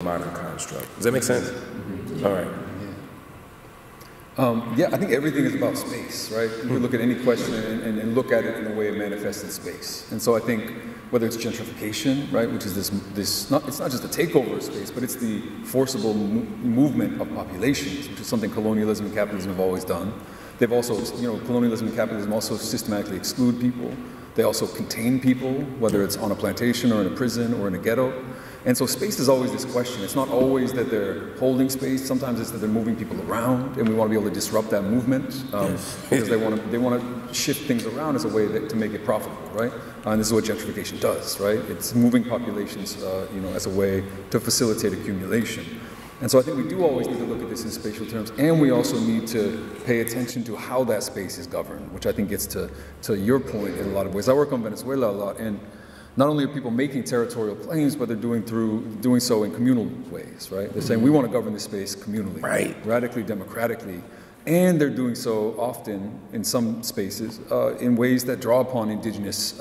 modern construct. Does that make sense? Mm-hmm. All right. Yeah, I think everything is about space, right? You can look at any question and look at it in a way it manifests in space. And so I think whether it's gentrification, right, which is it's not just a takeover of space, but it's the forcible movement of populations, which is something colonialism and capitalism have always done. They've also, colonialism and capitalism also systematically exclude people. They also contain people, whether it's on a plantation or in a prison or in a ghetto. And so space is always this question. It's not always that they're holding space. Sometimes it's that they're moving people around, and we want to be able to disrupt that movement because they want to shift things around as a way to make it profitable, right? And this is what gentrification does, right? It's moving populations, as a way to facilitate accumulation. And so I think we do always need to look at this in spatial terms, and we also need to pay attention to how that space is governed, which I think gets to your point in a lot of ways. I work on Venezuela a lot, and not only are people making territorial claims, but they're doing so in communal ways, right? They're saying we want to govern this space communally, right, radically, democratically, and they're doing so often in some spaces in ways that draw upon indigenous,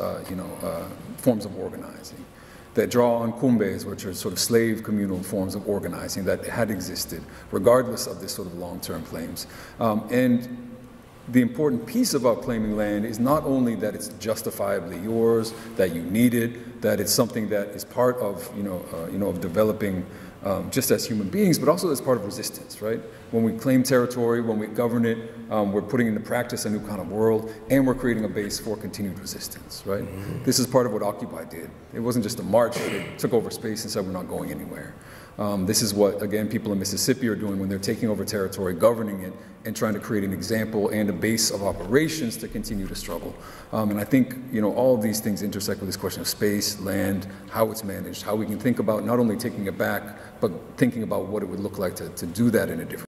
forms of organizing, that draw on cumbes, which are sort of slave communal forms of organizing that had existed, regardless of this sort of long-term claims. And the important piece about claiming land is not only that it's justifiably yours, that you need it, that it's something that is part of, of developing just as human beings, but also as part of resistance, right? When we claim territory, when we govern it, we're putting into practice a new kind of world, and we're creating a base for continued resistance, right? Mm-hmm. This is part of what Occupy did. It wasn't just a march. They took over space and said, we're not going anywhere. This is what, again, people in Mississippi are doing when they're taking over territory, governing it, and trying to create an example and a base of operations to continue to struggle. And I think, all of these things intersect with this question of space, land, how it's managed, how we can think about not only taking it back, but thinking about what it would look like to do that in a different